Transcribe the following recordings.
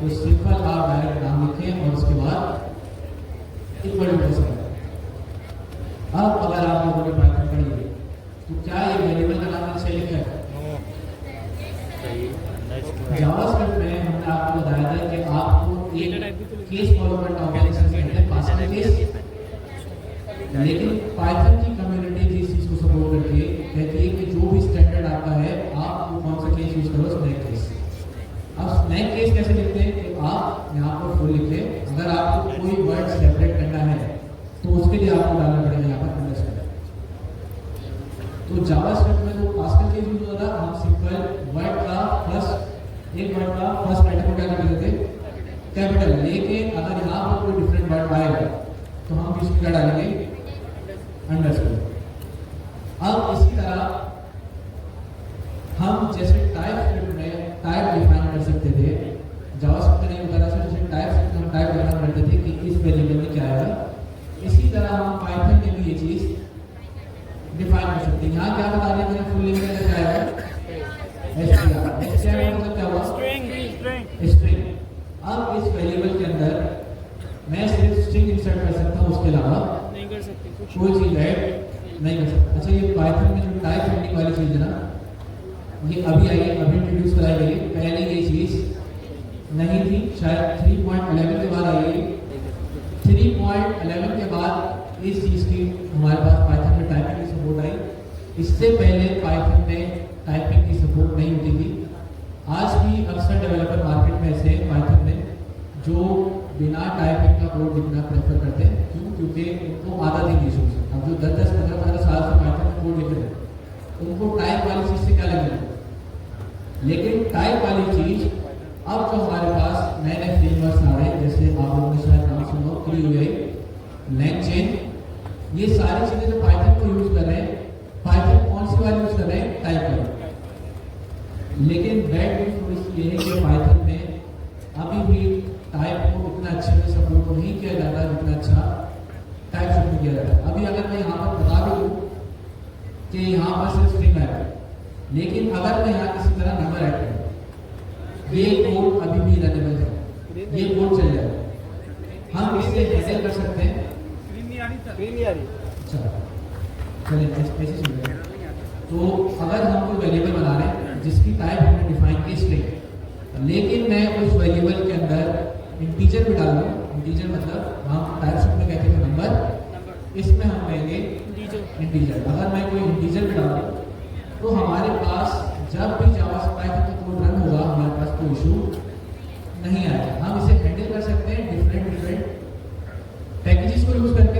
तो सिंपल आप डायरेक्ट नाम लिखें और उसके बाद इक्वल टू से। अब अगर आप लोगों ने पाइथन पढ़ी है तो क्या ये वेरिएबल का नाम सही लिखा है? जावास्क्रिप्ट में हमने आपको बताया था कि आपको एक केस फॉलो करना होगा, जिसे पास्कल केस। लेकिन पाइथन की कम्युनिटी जिस चीज को सपोर्ट करती है कहती है कि जो भी स्टैंडर्ड आता है आप वो कौन सा केस यूज करो, स्नैक केस। अब स्नैक केस कैसे लिखते हैं कि आप यहाँ पर फुल लिखे, अगर आपको कोई वर्ड सेपरेट करना है तो उसके लिए आपको डालना पड़ेगा यहाँ पर अंडरस्कोर। तो जावास्क्रिप्ट में जो पास्कल केस यूज होता था, हम सिंपल वर्ड का फर्स्ट एक वर्ड का फर्स्ट लेटर को क्या कर देते कैपिटल, लेकिन अगर यहाँ पर कोई डिफरेंट वर्ड आएगा तो हम इसको क्या डालेंगे अंडरस्कोर। अब इसी तरह हम जैसे टाइप स्क्रिप्ट में टाइप डिफाइन कर सकते थे, जावास्क्रिप्ट में नहीं होता था, जैसे टाइप स्क्रिप्ट में टाइप डिफाइन करते थे कि इस वेरिएबल में क्या आएगा, इसी तरह हम पाइथन में भी ये चीज डिफाइन कर सकते हैं। यहाँ क्या बता रहे हैं, फुल नेम में क्या आएगा str, मतलब क्या हुआ स्ट्रिंग। अब इस वेरिएबल के अंदर मैं सिर्फ स्ट्रिंग इंसर्ट कर सकता हूँ, उसके अलावा नहीं कर सकते कोई चीज ऐड नहीं कर सकता। अच्छा, ये पाइथन में जो टाइप करने वाली चीज है ना, ये अभी आई है, अभी इंट्रोड्यूस कराई गई है, पहले ये चीज नहीं थी, शायद 3.11 के बाद आई है। 3.11 के बाद इस चीज की हमारे पास पाइथन में टाइपिंग की सपोर्ट आई। इससे पहले पाइथन में टाइपिंग की सपोर्ट नहीं होती थी। आज भी अक्सर डेवलपर मार्केट में ऐसे हैं पाइथन में जो बिना टाइपिंग का कोड लिखना प्रेफर करते हैं। क्यों? क्योंकि उनको आदत ही नहीं शुरू से। अब जो 10-10, 15-15 साल से पाइथन में कोड लिख रहे हैं उनको टाइप वाली चीज से क्या लगेगा, लेकिन टाइप वाली चीज अब जो हमारे पास नए नए फ्रेमवर्क्स आ रहे हैं, जैसे आप लोगों ने शायद नाम सुना क्रियो, लैंगचेन, ये सारी चीजें जो पाइथन को यूज कर रहे हैं, पाइथन कौन सी वाली यूज कर रहे हैं, टाइप वाली। लेकिन बैड न्यूज थोड़ी सी ये है कि पाइथन में अभी भी टाइप को इतना अच्छे से सपोर्ट नहीं किया जाता जितना अच्छा टाइप शूट किया जाता है। अभी अगर मैं यहाँ पर बता भी दूँ कि यहाँ पर सिर्फ स्ट्रिंग है, लेकिन अगर मैं यहाँ किसी तरह नंबर ऐड करूँ, ये कोड अभी भी रनेबल है, ये कोड चल जाएगा, हम इसे हैंडल कर सकते हैं। अच्छा चलिए ऐसे चलिए। तो अगर हम कोई वेरिएबल बना रहे हैं जिसकी टाइप हमने डिफाइन की स्ट्रिंग, लेकिन मैं उस वेरिएबल के अंदर इंटीजर भी डाल दूँ, इंटीजर मतलब हम टाइप शूट में कहते हैं नंबर, इसमें हम कहेंगे इंटीजर। अगर मैं कोई इंटीजर भी डाल दूँ तो हमारे पास जब भी जावास्क्रिप्ट का कोड रन होगा हमारे पास कोई इशू नहीं आएगा। हम इसे हैंडल कर सकते हैं डिफरेंट पैकेजेस को यूज करके,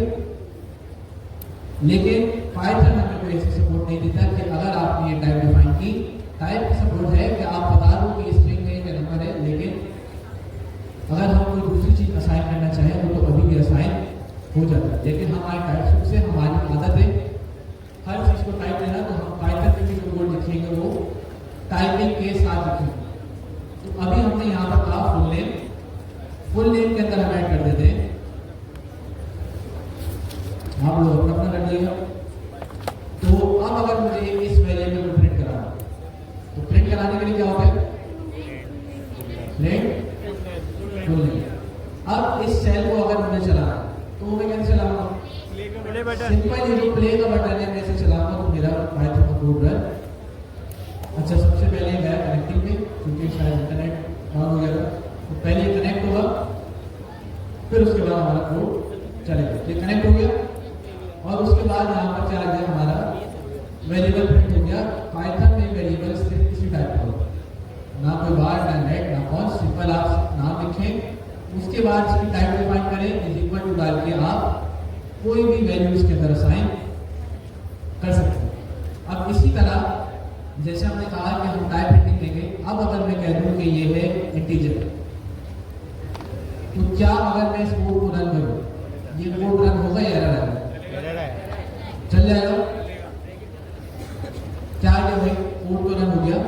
लेकिन पाइथन हमें कोई ऐसी सपोर्ट नहीं देता कि अगर आपने ये टाइप डिफाइन की, टाइप की सपोर्ट है कि आप बता दो कि स्ट्रिंग है या नंबर है, लेकिन अगर हम कोई दूसरी चीज असाइन करना चाहें तो अभी भी असाइन हो जाता है। लेकिन हमारे टाइप शूट से हमारी आदत है हर चीज को टाइप लेना, तो हम पाइथन में भी जो कोड लिखेंगे वो टाइपिंग के साथ लिखेंगे। तो अभी हमने यहाँ पर कहा फुल नेम के अंदर हम ऐड कर देते हैं, आप लोग अपना अपना कर दिएगा। तो अब अगर मुझे इस वेरिएबल को प्रिंट कराना, तो प्रिंट कराने के लिए क्या होगा, प्रिंट फुल नेम। अब इस सेल को अगर मुझे चलाना तो मैं कैसे चलाऊंगा, सिंपल ये जो प्ले का बटन है मैं इसे चलाऊंगा तो मेरा पाइथन का कोड रन। अच्छा, सबसे पहले गया कनेक्टिंग में, क्योंकि शायद इंटरनेट ऑन हो गया था, तो पहले ये कनेक्ट होगा, फिर उसके बाद हमारा कोड चलेगा। ये कनेक्ट हो गया और उसके बाद यहाँ पर क्या आ गया, हमारा वेरिएबल प्रिंट हो गया। पाइथन में वेरिएबल सिर्फ इसी टाइप का होगा, ना कोई बार, ना नेट, ना कौन, सिंपल आप नाम लिखें, उसके बाद इसकी टाइप डिफाइन करें, इज इक्वल टू डाल के आप कोई भी वैल्यू इसके अंदर असाइन कर सकते हैं। अब इसी तरह जैसे हमने कहा कि हम टाइप प्रिंटिंग देंगे, अब अगर मैं कह दूं कि ये है इंटीजर, तो क्या अगर मैं इस कोड को रन करूं, ये कोड रन होगा या एरर आएगा, चल जाएगा। क्या क्या भाई, कोड तो रन हो गया,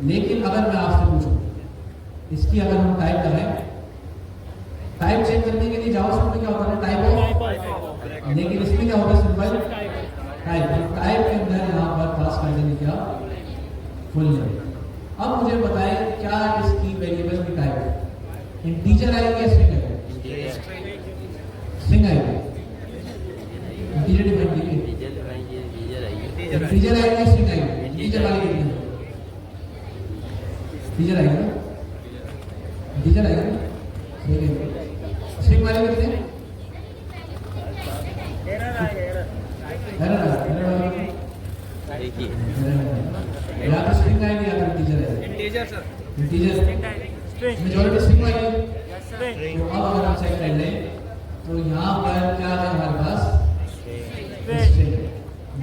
लेकिन अगर मैं आपसे पूछूं इसकी अगर हम टाइप करें, टाइप चेक करने के लिए जावास्क्रिप्ट में क्या होता है, टाइप, लेकिन इसमें क्या होगा, सिंपल टाइप। टाइप के अंदर यहाँ पर पास कर देंगे क्या, फुल नेम। अब मुझे बताएं क्या इसकी वेरिएबल की टाइप है, इंटीजर आएगी या स्ट्रिंग आएगी? स्ट्रिंग आएगी। इंटीजर डिफाइन कीजिए। इंटीजर आएगी स्ट्रिंग आएगी? इंटीजर वाली कितनी है? इंटीजर आएगा ना? इंटीजर आएगा ना? ठीक है। स्ट्रिंग वाले कितने? या तो स्ट्रिंग आएगी या तो इंटीजर आएगी। Integer sir. Integer majority string वाली है। तो अब अगर हम चेक कर लें तो यहाँ पर क्या है हमारे पास?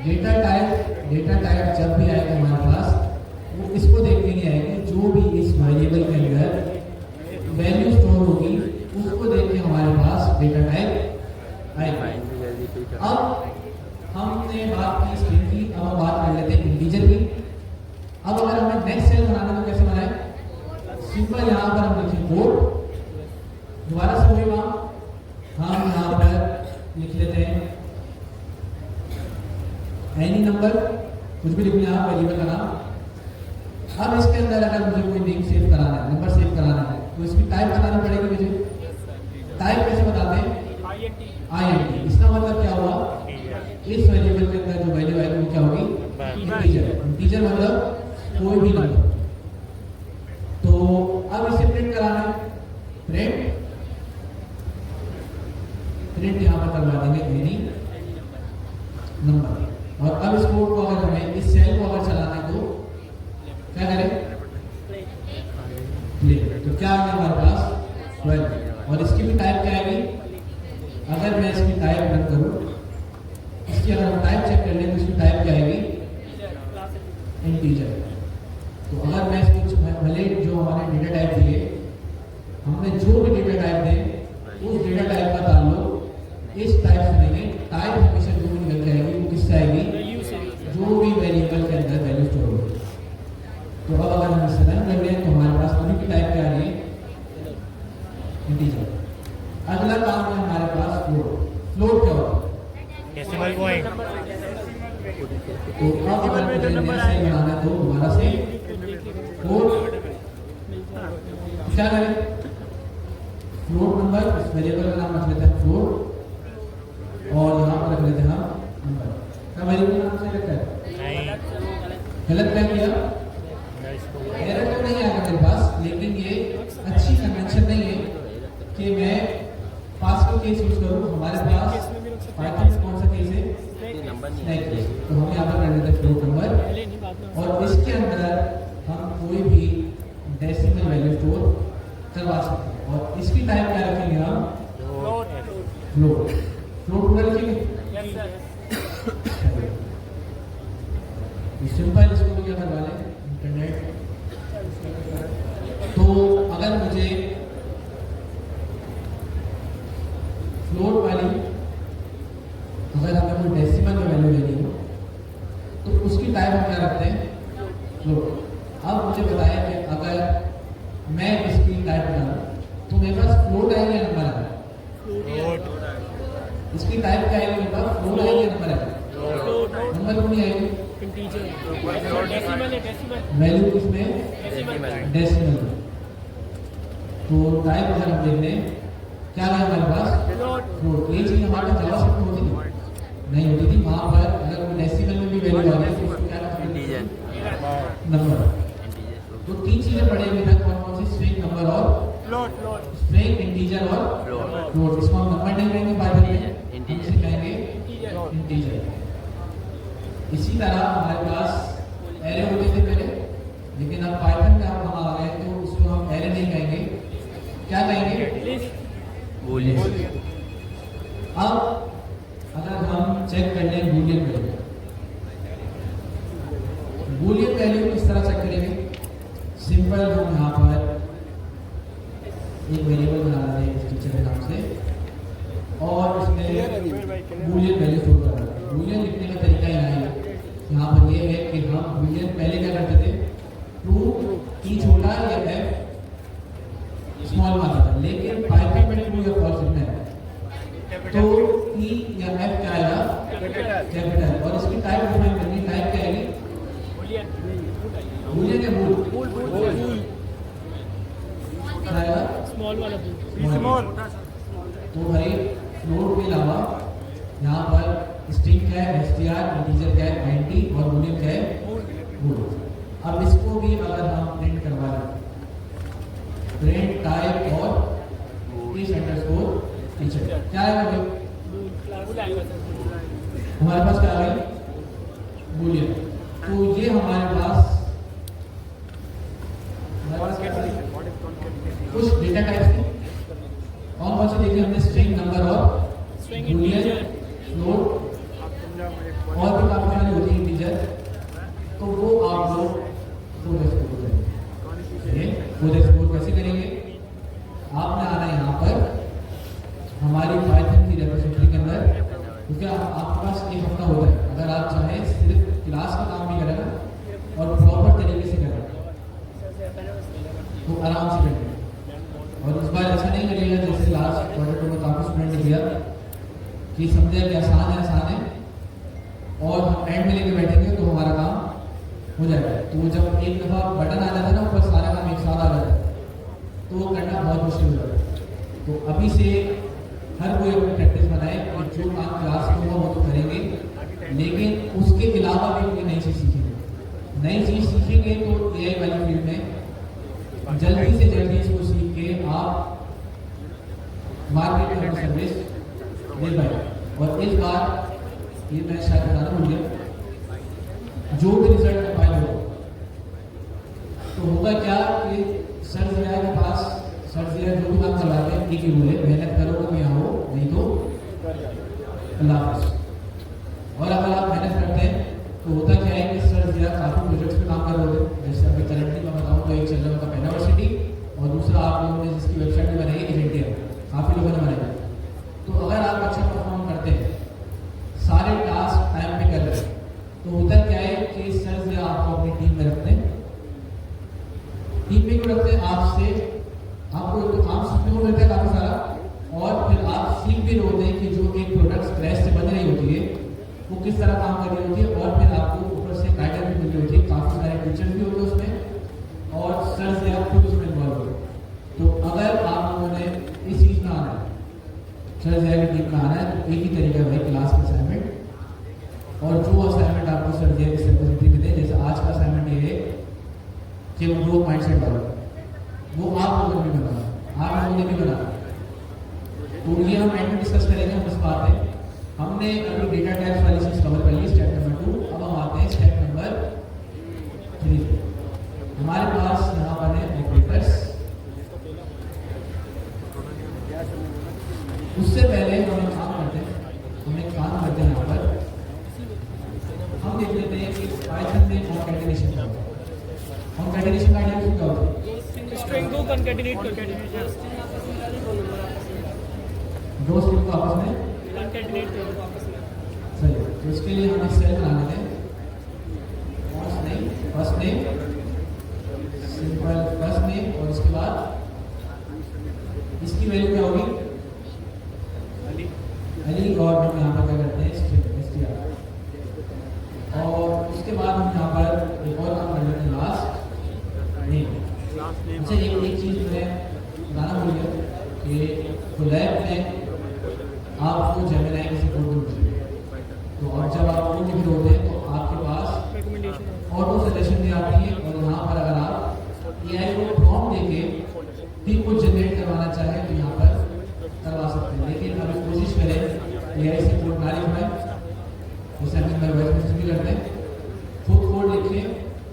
डेटा टाइप जब भी आएगा हमारे पास वो इसको देख के नहीं आएगी, जो भी इस वेरिएबल के अंदर वैल्यू स्टोर होगी उसको देख के हमारे पास डेटा टाइप आएगा। अब हमने बात की स्ट्रिंग की, अब हम बात कर लेते हैं इंटीजर की। अब अगर हमें नेक्स्ट सेल बनाना तो कैसे बनाए? सिंपल यहाँ पर हम लिखें कोड, दोबारा से वही हम यहाँ पर लिख लेते हैं एनी नंबर, कुछ भी लिखना है वेरिएबल का नाम। अब इसके अंदर अगर मुझे कोई नेम सेव कराना है, नंबर सेव कराना है, तो इसकी टाइप बतानी पड़ेगी मुझे। टाइप कैसे बताते हैं? INT। इसका मतलब क्या हुआ? इस वेरिएबल के अंदर जो वैल्यू आएगी वो क्या होगी? इंटीजर। इंटीजर मतलब कोई भी नंबर। तो अब इसे प्रिंट कराना है, प्रिंट यहाँ पर करवा देंगे एनी नंबर। और अब इस कोड को अगर हमें इस सेल को अगर चलाना है तो क्या करें? प्ले। तो क्या आ गया हमारे पास? 12। और इसकी भी टाइप क्या आएगी? अगर मैं इसकी टाइप रन करूं, इसकी अगर हम टाइप चेक कर लें तो इसकी टाइप क्या आएगी? इंटीजर। तो अगर मैं इसको भले जो हमारे डेटा टाइप दिए, हमने जो भी डेटा टाइप दे उस डेटा टाइप का ताल्लुक इस टाइप से नहीं है। टाइप हमेशा जो भी निकल जाएगी वो किससे आएगी? जो भी वेरिएबल के अंदर वैल्यू स्टोर होगी। तो अब अगर हम इसे रन कर लें तो हमारे पास अभी की टाइप क्या आ रही है? इंटीजर। अगला काम है हमारे पास फ्लोट। फ्लोट क्या होता है? Decimal point. तो अब अगर मुझे नया सेल बनाना है तो दोबारा से फ्लोट क्या करें? फ्लोट नंबर, इस वेरिएबल का नाम रख लेते हैं फ्लोट और यहाँ पर रख लेते हैं हम नंबर। क्या वेरिएबल नाम सही रखा है? गलत क्या किया? एरर तो नहीं आएगा मेरे पास, लेकिन ये अच्छी कन्वेंशन नहीं है कि मैं पास का केस यूज करूँ। हमारे पास पाइथन में कौन सा केस है? Snake case. तो हम यहाँ पर कर लेते हैं फ्लोट नंबर और इसके अंदर हम कोई भी डेसिमल वैल्यू स्टोर करवा सकते हैं। और इसकी टाइप क्या रखेंगे हम? फ्लोट। फ्लोट पूरा लिखेंगे। सिंपल इसको भी क्या करवा लें? इंटरनेट। तो अगर मुझे फ्लोट वाली अगर हमें कोई डेसिमल में वैल्यू लेनी हो तो उसकी टाइप हम क्या रखते हैं? फ्लोट। अब मुझे बताया कि अगर मैं इसकी टाइप करूं तो मेरे पास फ्लोट आएगा या नंबर आएगा? इसकी टाइप क्या आएगी मेरे पास? फ्लोट आएगी या नंबर आएगा? नंबर क्यों नहीं आएगी? वैल्यू किसमें? डेसिमल। तो टाइप अगर हम देख लें क्या है हमारे पास? फ्लोट। ये चीज हमारे पास जावास्क्रिप्ट में होती नहीं होती थी। वहां पर अगर कोई डेसिमल में भी वैल्यू आ रही है तो उसको क्या रखते हैं? नंबर। तो तीन चीजें पढ़ेंगे ना, कौन कौन सी? स्ट्रिंग, नंबर और स्ट्रिंग, इंटीजर और फ्लोट। इसको हम नंबर नहीं कहेंगे पाइथन में, हम इसे कहेंगे इंटीजर। इसी तरह हमारे पास एरे होते थे पहले, लेकिन अब पाइथन में हम आ गए तो उसको हम एरे नहीं कहेंगे, क्या कहेंगे? अब अगर हम चेक कर लें बूलियन वैल्यू, बूलियन वैल्यू किस तरह चेक करेंगे? सिंपल हम यहाँ पर एक वेरिएबल बना रहे हैं इस टीचर के नाम से और उसमें बूलियन वैल्यू स्टोर कर रहे हैं। बूलियन लिखने का तरीका यहाँ पर ये है कि हम बूलियन पहले क्या करते थे? ट्रू की छोटा या एफ स्मॉल मानता था, लेकिन पाइथन में ट्रू या फॉल्स लिखना है तो ई या एफ क्या आएगा? कैपिटल। और इसकी टाइप डिफाइन करनी, टाइप क्या आएगी? बूलियन या बूल? क्या आएगा? स्मॉल वाला स्मॉल। तो भाई फ्लोट के अलावा यहाँ पर स्ट्रिंग क्या है STR, इंटीजर क्या है 90 और बूलियन क्या है बोल। अब इसको भी अगर हम प्रिंट करवा लें, प्रिंट टाइप और इस अंडरस्कोर टीचर क्या है भाई, हमारे पास क्या है बूलियन। तो ये हमारे पास कुछ डेटा टाइप्स थे, कौन कौन से देखे हमने, स्ट्रिंग, नंबर और बूलियन, फ्लोट और भी काफी सारी होती है इंटीजर। तो वो आप लोग कोड एक्सपोर्ट करेंगे। कोड एक्सपोर्ट कैसे करेंगे, आपने आना है यहाँ पर हमारी पाइथन की रेपोजिटरी के अंदर, क्योंकि आपके पास एक हफ्ता होता है, अगर आप चाहें सिर्फ क्लास का काम भी करेगा और प्रॉपर तरीके से करेगा तो आराम से करेंगे। और इस बार ऐसा नहीं करिएगा जैसे लास्ट क्वार्टर में काफ़ी स्टूडेंट ने किया कि समझे कि आसान है और हम एंड में लेके बैठेंगे तो हमारा काम हो जाएगा। तो जब एक दफ़ा बटन आ जाता है ना ऊपर, सारा काम एक साथ आ जाता है, तो वो करना बहुत मुश्किल हो जाता है। तो अभी से हर कोई अपनी प्रैक्टिस बनाए और जो काम क्लास में होगा वो तो करेंगे, लेकिन उसके अलावा भी कोई नई चीज़ सीखेंगे। नई चीज़ सीखेंगे तो AI वाली फील्ड में जल्दी से जल्दी इसको सीख के आप मार्केट में अपनी सर्विस दे पाए। और इस बार ये मैं शायद बताना भूल गया, जो भी रिजल्ट कंपाइल हो तो होगा क्या कि सर जिया के पास, सर जिया जो भी काम चलाते हैं एक ही बोले, मेहनत करो तो यहाँ हो, नहीं तो अल्लाह हाफ़िज़। और अगर आप मेहनत करते हैं तो होता क्या है कि सर जिया काफ़ी प्रोजेक्ट्स पे काम कर रहे होते हैं। जैसे अभी करंटली मैं बताऊँ तो एक चल रहा होता है यूनिवर्सिटी, और दूसरा आप लोगों ने जिसकी वेबसाइट भी बनाई है एजेंटिया, काफ़ी लोगों ने बनाई है। तो अगर आप अच्छा परफॉर्म करते हैं, सारे टास्क टाइम पे कर रहे हैं, तो होता क्या है कि सर जिया आपको अपनी टीम में रखते हैं। टीम में क्यों रखते हैं, आपसे आपको एक तो काम सीखने को मिलता है काफ़ी सारा, और फिर आप सीख भी रहे होते हैं कि जो एक प्रोडक्ट स्क्रैच से बन रही होती है वो किस तरह काम कर रही होती है, और फिर आपको ऊपर से गाइडेंस भी मिल रही होती है, काफ़ी सारे टीचर्स भी होते हैं उसमें, और सर से आप खुद उसमें इन्वॉल्व हो। तो अगर आप लोगों ने इस चीज़ में आना है, सर से की टीम में आना है, तो एक ही तरीका है क्लास का असाइनमेंट, और जो असाइनमेंट आपको सर जी की सर्विसिटी में दे, जैसे आज का असाइनमेंट ये है कि वो ग्रोथ माइंडसेट वाला, वो आप लोगों ने भी बनाना, आप लोगों ने भी बनाना। तो ये हम एंड में डिस्कस करेंगे। हम इस बात है हमने अभी डेटा टाइप्स वाली चीज कवर कर ली, स्टेप नंबर 2। अब हम आते हैं स्टेप नंबर 3 पे। हमारे पास यहाँ पर है ऑपरेटर्स। उससे पहले हम एक काम करते हैं यहाँ पर हम देख लेते हैं कि पाइथन में कॉन्कैटिनेशन क्या होता है। कॉन्कैटिनेशन का आइडिया क्या होता है, स्ट्रिंग को कॉन्कैटिनेट करके दो स्ट्रिंग को आपस में कॉन्कैटिनेट करके आपस में। चलिए, तो इसके लिए हम एक सेल बना लेते हैं। First name simple first name, और उसके बाद इसकी वैल्यू क्या होगी अली, और हम यहाँ पर क्या करते हैं STR, और उसके बाद हम यहाँ पर एक और काम कर लेते हैं लास्ट नेम। अच्छा, एक चीज़ मैं बताना भूल गया कि कोलैब में आपको जेमिनी की सपोर्ट मिलती है। तो अब जब आप वो लिख होते हैं तो आपके पास ऑटो सजेशन भी आती है, और यहाँ पर अगर आप AI को प्रॉम्प्ट देके भी कुछ जनरेट करवाना चाहें तो यहाँ पर करवा सकते हैं। लेकिन अभी कोशिश करें AI से कोड ना लिखवाएं, जैसे हम वॉइस मैसेज भी करते हैं, खुद कोड लिखें,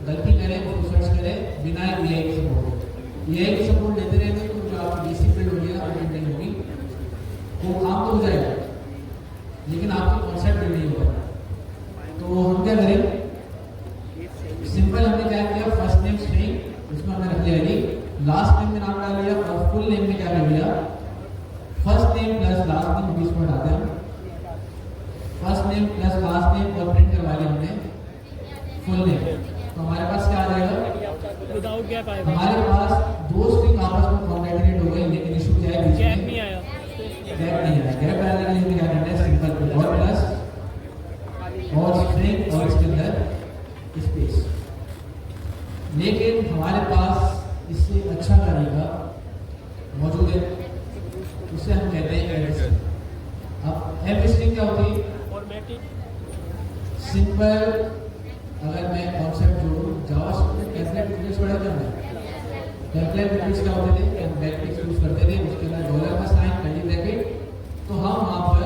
गलती करें उसको सर्च करें बिना AI की सपोर्ट। AI की सपोर्ट लेते रहेंगे तो जो आपकी बेसिक बिल्ड होगी ना अपडेट नहीं होगी, वो काम तो हो जाएगा लेकिन आपका कॉन्सेप्ट बिल्ड नहीं होगा। तो हम क्या करें, सिंपल हमने क्या किया, फर्स्ट नेम स्ट्रिंग, उसमें हमने रख लिया अली, लास्ट नेम में नाम डाल लिया, और फुल नेम में क्या कर लिया, first name plus last name बीच में हटाते हैं, first name plus last name, और प्रिंट करवा लिया हमने फुल नेम। तो हमारे पास क्या आ जाएगा, विदाउट गैप आएगा। हमारे पास दो स्ट्रिंग आपस में कॉन्कैटिनेट हो गए, लेकिन इशू क्या है, गैप नहीं आया, गैप नहीं आया। गैप आने के लिए क्या करना है, सिंपल और प्लस और स्ट्रिंग और इसके अंदर स्पेस। लेकिन हमारे पास इससे अच्छा तरीका मौजूद है, उसे हम कहते हैं एफ स्ट्रिंग। अब एफ स्ट्रिंग क्या होती है? फॉर्मेटिंग सिंपल अगर मैं कॉन्सेप्ट जोड़ूं, जावास्क्रिप्ट में टेम्पलेट मेथड्स पढ़ा क्या हमने? टेम्पलेट मेथड्स क्या होते थे? हम बैकटिक्स यूज करते थे, उसके अंदर डॉलर का साइन, कर्ली ब्रैकेट। तो हम वहां पर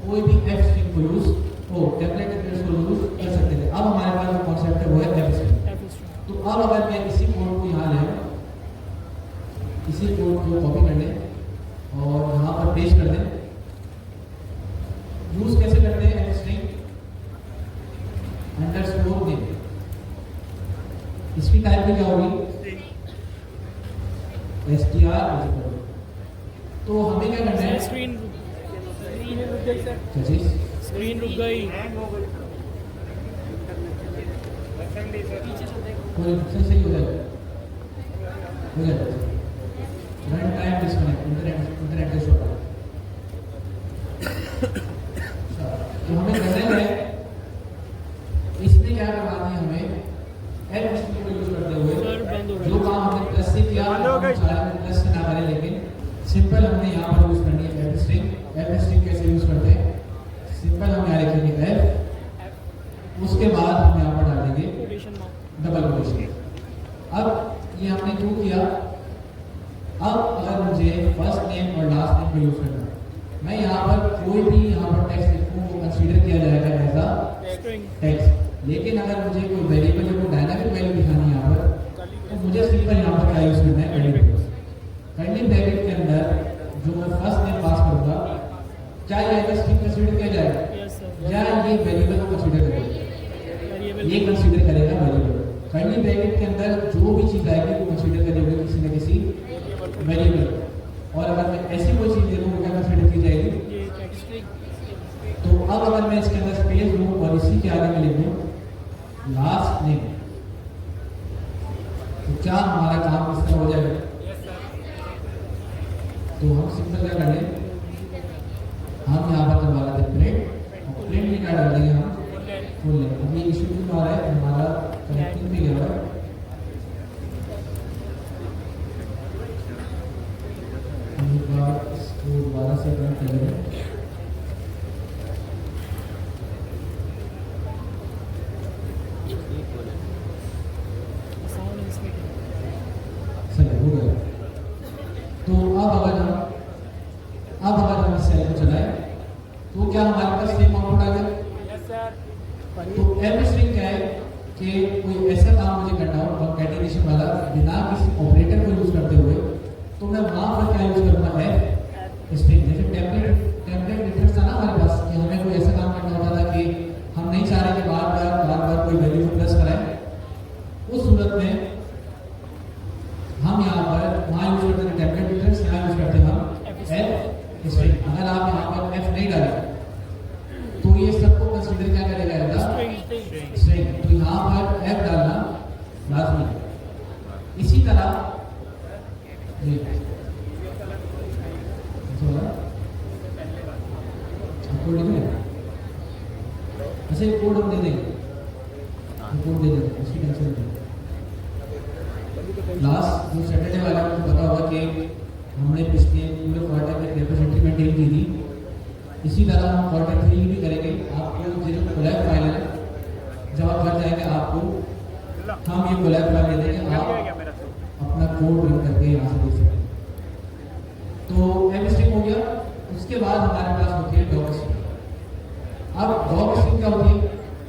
कोई भी एफ स्ट्रिंग को यूज टेम्पलेट मेथड्स को यूज कर सकते थे। अब हमारे पास जो कॉन्सेप्ट है वो है एफ स्ट्रिंग। तो अब अगर मैं इसी कोड को यहाँ ले आऊं, इसी कोड को कॉपी कर लें और यहाँ पर पेस्ट कर दें। यूज कैसे करते हैं एफ स्ट्रिंग? अंडरस्कोर नेम, इसकी टाइप भी क्या होगी? str। तो हमें क्या करना है? स्क्रीन क्या चीज? स्क्रीन रुक गई। कोई सही हो जाएगा, हो जाएगा। रन टाइम डिस्कनेक्ट, इंटरनेट से शॉर्ट। तो हमें करना है, इसमें क्या करवाना है हमें? एफ स्ट्रिंग को यूज करते हुए जो काम हमने प्लस से किया, हम सारे में प्लस से ना करें, लेकिन सिंपल हमने यहाँ पर यूज करनी है एफ स्ट्रिंग। एफ स्ट्रिंग कैसे यूज करते हैं? सिंपल हम यहाँ लिखेंगे एफ, उसके बाद हम यहाँ पर डालेंगे डबल कोटेशन। अब ये हमने क्यों किया? अब अगर मुझे फर्स्ट नेम और लास्ट नेम को यूज करना है, मैं यहाँ पर कोई भी यहाँ पर टेक्स्ट लिखूँ वो कंसीडर किया जाएगा एज अ टेक्स्ट। लेकिन अगर मुझे कोई वेरिएबल को डायनामिक वैल्यू दिखानी है यहाँ पर, तो मुझे सिंपल यहाँ पर क्या यूज करना है? Curly bracket. कर्ली ब्रैकेट के अंदर जो मैं फर्स्ट नेम पास करूँगा, क्या ये स्ट्रिंग कंसीडर किया जाएगा या ये वेरिएबल को कंसीडर करेगा? ये कंसीडर करेगा वेरिएबल। कर्ली ब्रैकेट के अंदर जो भी चीज आएगी वो कंसीडर करेगा किसी न किसी वेरिएबल। और अगर मैं ऐसी कोई चीज दे दूँ वो क्या कंसीडर की जाएगी? तो अब अगर मैं इसके अंदर स्पेस दूँ और इसी के आगे में लिख दूँ लास्ट नेम, तो क्या हमारा काम इस तरह हो जाएगा? तो हम सिंपल क्या कर लें, हम यहाँ पर करवा लेते हैं प्रिंट, और प्रिंट में क्या डाल देंगे हम? Full name. अब ये इशू क्यों आ रहा है? हमारा कनेक्टिंग भी गया हुआ है। इसको दोबारा से रन करेंगे। चलिए हो गया। तो अब अगर हम इस सेल को चलाएं तो क्या हमारे पास सेम आउटपुट आ गया? तो एफ स्ट्रिंग क्या है कि कोई ऐसा काम मुझे करना हो कंकैटिनेशन वाला बिना किसी ऑपरेटर को यूज करते हुए, तो मैं वहां पर क्या यूज करूंगा? F string. जैसे टेम्पलेट मेथड्स था ना हमारे पास, कि हमें कोई ऐसा काम करना होता था कि हम नहीं चाह रहे कि बार बार कोई वैल्यू को प्लस कराएं। उस सूरत में हम यहाँ पर वहाँ यूज करते हैं टेम्पलेट मेथड्स, यहाँ यूज करते हैं हम एफ स्ट्रिंग। अगर आप यहाँ पर एफ नहीं डालें तो ये सबको कंसीडर क्या करेगा? स्ट्रिंग। तो यहाँ पर एफ डालना लाजमी। इसी तरह जी कोड लिखना है, ऐसे कोड हम दे देंगे, कोड दे देंगे, उसकी टेंशन नहीं। लास्ट जो सैटरडे वाला मुझे पता होगा कि हमने पिछले पूरे क्वार्टर में कैपेसिटी मेंटेन की थी। इसी तरह हम क्वार्टर 3 भी करेंगे। आपको जो कोलैब फाइल है, जब आप घर जाएंगे आपको हम ये कोलैब फाइल दे देंगे, आप अपना कोड रन करके यहाँ से देख सकते हैं। तो एफ स्ट्रिंग हो गया। उसके बाद हमारे पास होती है डॉक स्ट्रिंग। अब डॉक स्ट्रिंग क्या होती है?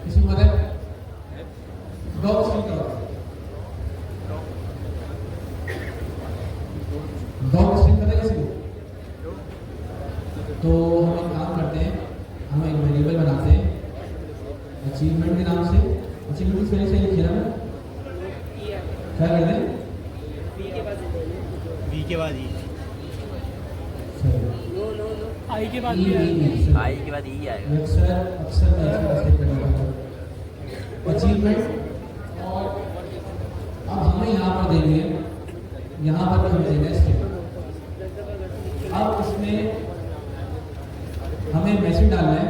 किसी को पता है डॉक स्ट्रिंग क्या होती है? डॉक स्ट्रिंग पता है किसी को? तो हम एक काम करते हैं, हम एक वेरिएबल बनाते हैं अचीवमेंट के नाम से। अचीवमेंट पहले से लिखिए ना, क्या कहते हैं? वी के बाद ई, आई के बाद आई के बाद ई आएगा। अक्सर अचीवमेंट। और अब हमें यहाँ पर देंगे, यहाँ पर हम देंगे स्ट्रिंग। अब इसमें हमें मैसेज डालना है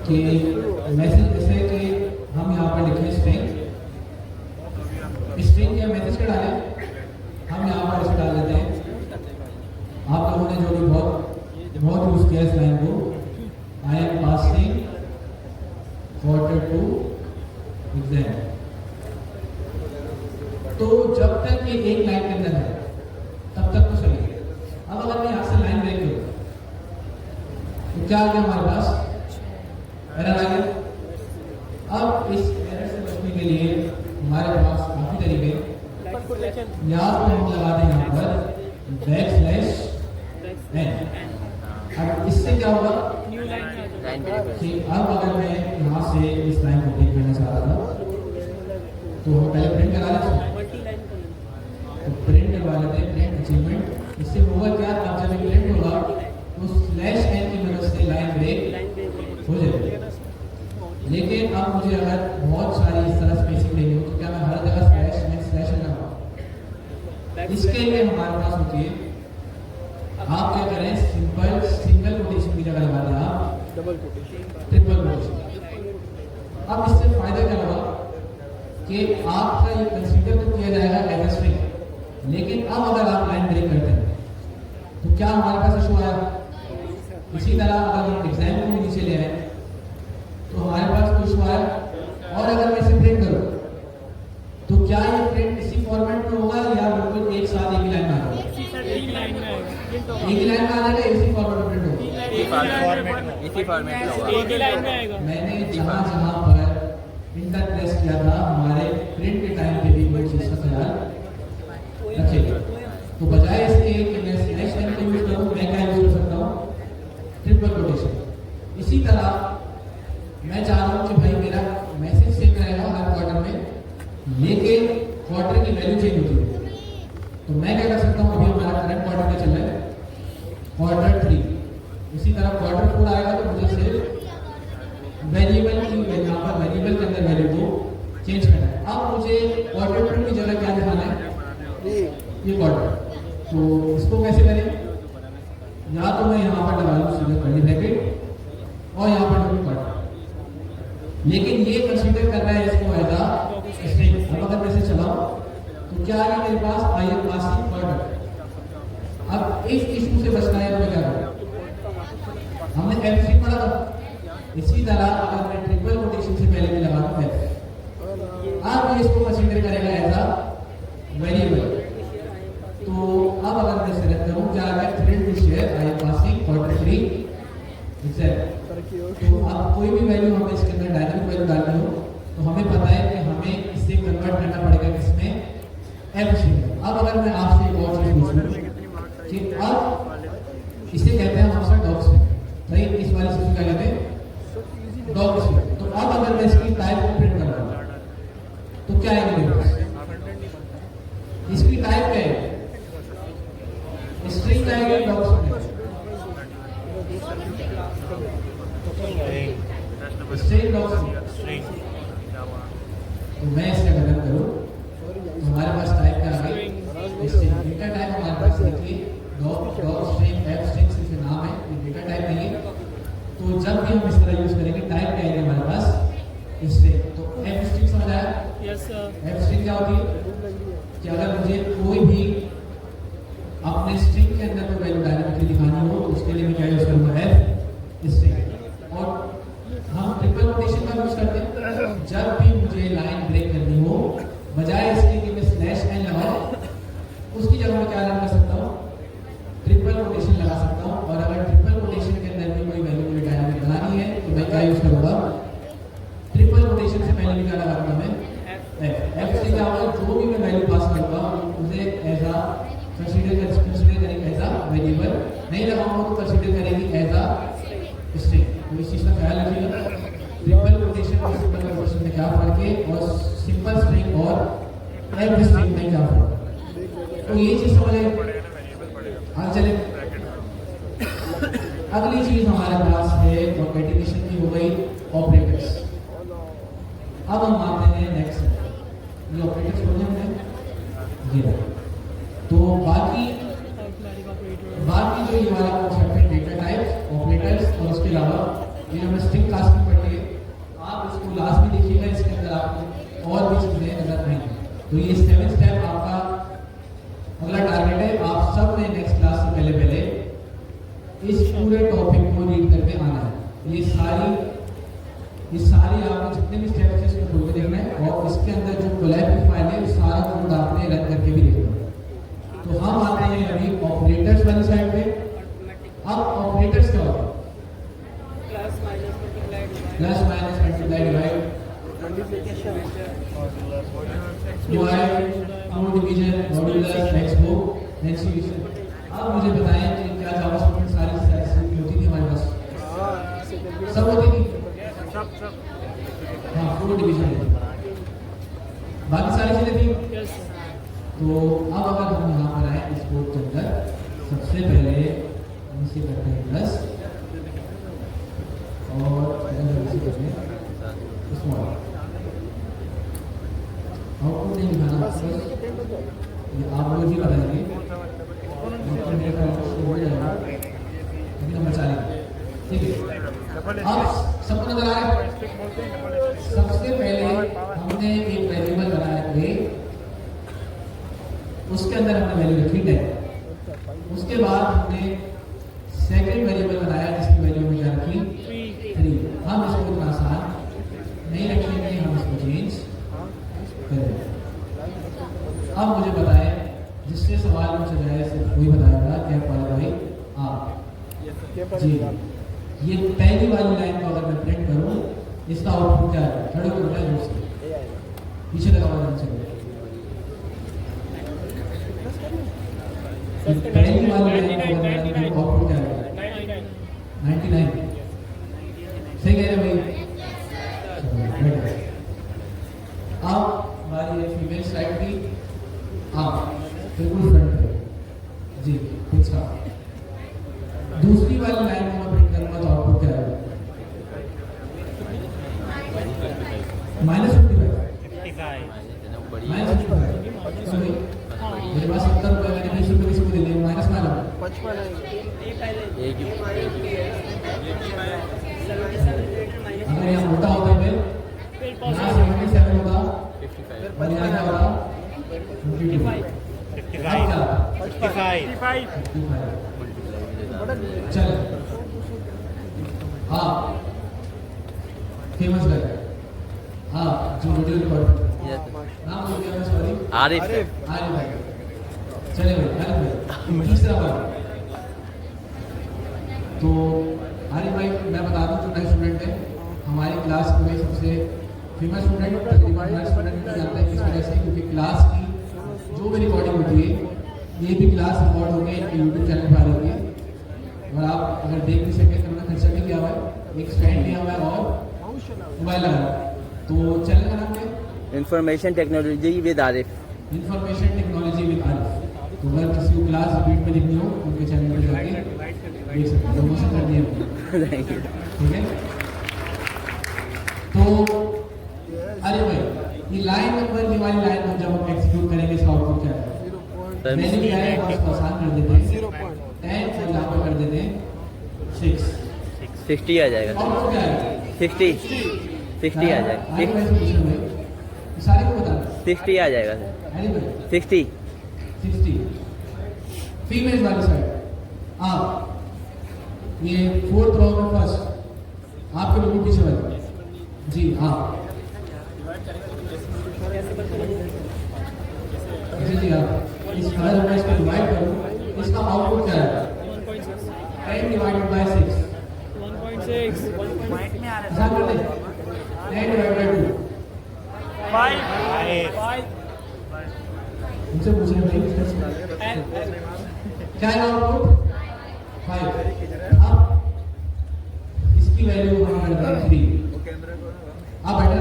कि मैसेज जैसे कि हम यहाँ पर लिखें स्ट्रिंग या मैसेज का डालें, हम यहाँ पर इसे डाल देते हैं जब तक ये एक लाइन के अंदर है तब तक तो सही है। अब अगर मैं यहाँ से लाइन ब्रेक करूँ तो क्या आ गया हमारे पास, एरर आ गया। अब इस एरर से बचने के लिए हमारे पास काफी तरीके, या तो हम लगा दें यहाँ पर बैकस्लैश एन। अब इससे क्या होगा कि अब अगर मैं यहाँ से इस लाइन को प्रिंट करना चाह रहा था तो हम पहले प्रिंट करा लेते हैं, तो प्रिंट करवा लेते हैं, प्रिंट अचीवमेंट। इससे होगा क्या, अब जब एक प्रिंट होगा तो स्लैश एन की मदद से लाइन ब्रेक हो जाएगी। लेकिन अब मुझे अगर बहुत सारी इस तरह स्पेसिंग लेनी हो तो क्या मैं हर जगह स्लैश एन लगाऊं? इसके लिए हमारे पास होती है, आप क्या करें, सिंपल सिंगल कोटेशन की जगह लगा दें आप ट्रिपल कोटेशन। अब इससे फायदा क्या होगा कि आपका ये कंसीडर तो किया जाएगा एज अ स्ट्रिंग, लेकिन अब अगर आप लाइन ब्रेक करते हैं तो क्या हमारे पास इशू आया। इसी तरह अगर हम एग्जाम को भी नीचे ले आए तो हमारे पास कुछ इशू आया, और अगर मैं इसे प्रिंट करूं तो क्या ये प्रिंट इसी फॉर्मेट में होगा या बिल्कुल एक साथ एक ही लाइन में आ जाएगा? एक ही लाइन में आ जाएगा, इसी फॉर्मेट में प्रिंट होगा, इसी फॉर्मेट में होगा, एक ही लाइन में आएगा। मैंने जहां जहां पर इंटर प्रेस किया था हमारे प्रिंट के टाइम पे भी कोई चीज का ख्याल रखिएगा। तो बजाय इसके कि मैं स्लैश एन को यूज करूं, मैं क्या यूज कर सकता हूं, ट्रिपल कोटेशन। इसी तरह मैं चाह रहा हूं कि भाई मेरा मैसेज सेम रहेगा हर क्वार्टर में, लेकिन क्वार्टर की वैल्यू चेंज होती है। तो मैं क्या कर सकता हूं, अभी हमारा करंट क्वार्टर में चल रहा है क्वार्टर 3, इसी तरह क्वार्टर 4 आएगा तो मुझे सिर्फ वेरिएबल की यहाँ पर वेरिएबल के अंदर वैल्यू को चेंज करना है। अब मुझे क्वार्टर 2 की जगह क्या दिखाना है, ये क्वार्टर। तो इसको कैसे करें, या तो मैं यहाँ पर लगा लूँ सीधे कर्ली ब्रैकेट और यहाँ पर डबल क्वार्टर, लेकिन ये कंसीडर कर रहा है इसको एज अ स्ट्रिंग। अब अगर मैं इसे चलाऊं तो क्या है मेरे पास आई एम पासिंग क्वार्टर। अब इस इशू से बचना है तो मैं क्या करूं, हमने एफ स्ट्रिंग पढ़ा था, इसी तरह अगर मैं ट्रिपल कोटेशन से पहले भी लगा दूं एफ, अब ये इसको कंसीडर करेगा एज अ वेरिएबल। तो अब अगर मैं सिलेक्ट करूं क्या है, thread to share I am passing quarter 3 exact. तो अब कोई भी वैल्यू हमें इसके अंदर डायनामिक वैल्यू डालनी हो तो हमें पता है कि हमें इसे कन्वर्ट करना पड़ेगा किसमें, एफ स्ट्रिंग। अब अगर मैं आपसे एक और चीज पूछूं कि अब इसे कहते हैं हम डॉग स्ट्रिंग, सही, इस वाले से क्या कहते हैं, डॉग स्ट्रिंग। तो अब अगर मैं इसकी टाइप को प्रिंट कर रहा हूं तो क्या है मेरे पास, इसकी टाइप क्या है, स्ट्रिंग आएगा, dog string, string dog string. तो मैं इसका गलत करूं तो हमारे पास टाइप क्या आ गई, स्ट्रिंग। डेटा टाइप हमारे पास देखिए डॉग स्ट्रिंग, एफ स्ट्रिंग से नाम है, ये डेटा टाइप नहीं है। तो जब भी हम इस तरह यूज करेंगे टाइप क्या आएगा हमारे पास, स्ट्रिंग। तो एफ स्ट्रिंग समझ आया? Yes sir. एफ स्ट्रिंग क्या होती है कि अगर मुझे कोई भी अपने स्ट्रिंग के अंदर कोई वैल्यू डायनामिकली दिखानी हो तो उसके लिए मैं क्या यूज करूंगा, एफ स्ट्रिंग। और हम ट्रिपल कोटेशन का यूज करते हैं जब भी मुझे लाइन ब्रेक करनी हो, बजाय इसके कि मैं स्लैश एन लगाऊं उसकी जगह मैं क्या कर सकता हूँ, ट्रिपल कोटेशन लगा सकता हूँ। और अगर ट्रिपल कोटेशन के अंदर भी कोई वैल्यू मुझे डायनामिक बनानी है तो मैं क्या यूज करूंगा, ट्रिपल कोटेशन से पहले भी क्या लगाऊंगा मैं, एफ से क्या होगा, जो भी मैं वैल्यू पास करूंगा उसे एज अ कंसीडर करेंगे एज अ वेरिएबल, नहीं लगाऊंगा तो कंसीडर करेंगे एज अ स्ट्रिंग। तो इस चीज का ख्याल रखिएगा, ट्रिपल कोटेशन और सिंपल कोटेशन में क्या फर्क है, और सिंपल स्ट्रिंग और एफ स्ट्रिंग में क्या फर्क है। तो ये चीज समझ आए। हाँ चले, अगली चीज हमारे पास है कॉन्केटिनेशन की, हो गई ऑपरेटर्स। अब हम आते हैं नेक्स्ट, ये ऑपरेटर्स हो गए हमने जी। तो बाकी जो ये वाला कॉन्सेप्ट है डेटा टाइप्स, ऑपरेटर्स, और उसके अलावा ये हमने स्ट्रिंग कास्टिंग पढ़ी है, आप इसको लास्ट में देखिएगा, इसके अंदर आपको और भी चीजें नजर नहीं। तो ये 7 स्टेप आपका अगला टारगेट है। आप सब ने नेक्स्ट क्लास से पहले इस पूरे टॉपिक को रीड करके आना है। ये सारी ये सारी आपने जितने भी स्टेप्स हैं इसको खोल के देखना है और इसके अंदर जो कोलैब की फाइल है वो सारा कोड आपने रन करके भी देखना है। तो हम आते हैं अभी ऑपरेटर्स वाली साइड पे। अब ऑपरेटर्स क्या होते हैं? Plus minus multiply divide division modulus export next. अब मुझे बताएं कि क्या जावास्क्रिप्ट में सारी स्टैटिस्टिक्स होती थी हमारे पास? सब होती थी। हाँ, फ्लोट डिवीजन बाकी सारी चीजें थी। तो अब अगर हम यहाँ पर आए इस कोड के अंदर, सबसे पहले हम इसे करते हैं प्लस और इसे करते हैं स्मॉल। आउटपुट नहीं दिखाना आपको, ये आप लोग ही बताएंगे। नंबर 4 ठीक है। अब सबको नजर आ रहा है? सबसे पहले हमने एक वेरिएबल बनाया ए, उसके अंदर हमने वैल्यू रखी 10। उसके बाद हमने सेकंड वेरिएबल बनाया जिसकी वैल्यू हमने क्या रखी 3। हम इसको इतना आसान नहीं रखेंगे, हम इसको चेंज करेंगे। अब मुझे बताएं, जिससे सवाल पूछा जाए सिर्फ वही बताएगा क्या पढ़ा भाई आप जी। ये पहली वाली लाइन को अगर मैं प्रिंट करूं, इसका आउटपुट क्या है? खड़े होकर बताएं जोर से, पीछे लगा हुआ ध्यान से। पहली वाली लाइन को अगर मैं आउटपुट क्या है? 99। सही कह रहे भाई? अब हमारी ये फीमेल साइड की आप बिल्कुल फ्रंट है जी, फिक्स का। दूसरी वाली लाइन को मैं प्रिंट करूंगा तो आउटपुट क्या आएगा? -55। मेरे पास 70 रुपए, मैंने 20 रुपए किसी को दे दिए, माइनस में आ रहा है। अगर यहाँ मोटा होता है फिर यहाँ 77 होता और यहाँ क्या होता? 55। चल हाँ, फेमस गाय हाँ, जो वीडियो रिकॉर्ड नाम बोल दिया मैं, सॉरी आरिफ भाई। चले भाई आरिफ भाई, तीसरा बार। तो आरिफ भाई मैं बता दूं जो नए स्टूडेंट है हमारी क्लास में सबसे फेमस स्टूडेंट, तकरीबन हर स्टूडेंट को जानता है। किस वजह से? क्योंकि क्लास की जो भी रिकॉर्डिंग होती है, ये भी क्लास रिकॉर्ड होगी इनके यूट्यूब चैनल पर आ रही है। और आप अगर देख भी सकें तो उन्होंने खर्चा भी किया हुआ है, एक स्टैंड लिया हुआ है और मोबाइल लगा हुआ है। तो चैनल का नाम क्या है? Information technology with Arif. Information technology with Arif. तो अगर किसी को क्लास रिपीट में देखनी हो उनके चैनल पर जाके देख सकते हैं, प्रमोशन कर दिए ठीक है। तो अरे भाई ये लाइन नंबर, ये वाली लाइन में जब हम एग्जीक्यूट करेंगे इसका आउटपुट क्या है? मैंने क्या है इसको आसान कर देते हैं 10 और यहाँ पर कर देते हैं 6। 60 आ जाएगा। आउटपुट क्या है? 60 आ जाएगा। सारे को बताना 60 आ जाएगा सर। 60 फीमेल वाली साइड आप ये 4th रो में फर्स्ट आपके बिल्कुल पीछे वाले जी हाँ जी आप इस अगर मैं इसको डिवाइड करूँ इसका आउटपुट क्या है? 10 डिवाइडेड बाय 6 1.6 ऐसा कर दे 10 डिवाइडेड बाय 2 5 मुझसे पूछे भाई क्या है आउटपुट 5। अब इसकी वैल्यू हम करते हैं 3। आप बैठे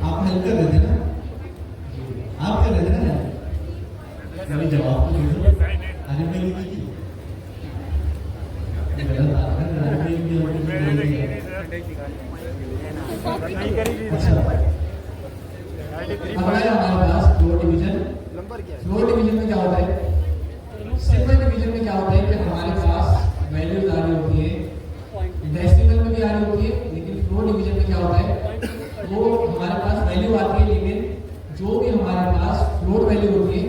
आप हेल्प कर रहे थे ना, आप कर रहे थे ना, मैंने जवाब तो दिया। अरे मैं हमारे पास फ्लोर डिवीजन में क्या होता है? सिंपल डिवीजन में क्या होता है कि हमारे पास वैल्यूज आ रही होती है, डेसिमल में भी आ रही होती है, लेकिन फ्लोर डिवीजन में क्या होता है? वो हमारे पास वैल्यू आती है, लेकिन जो भी हमारे पास फ्लोर वैल्यू होती है,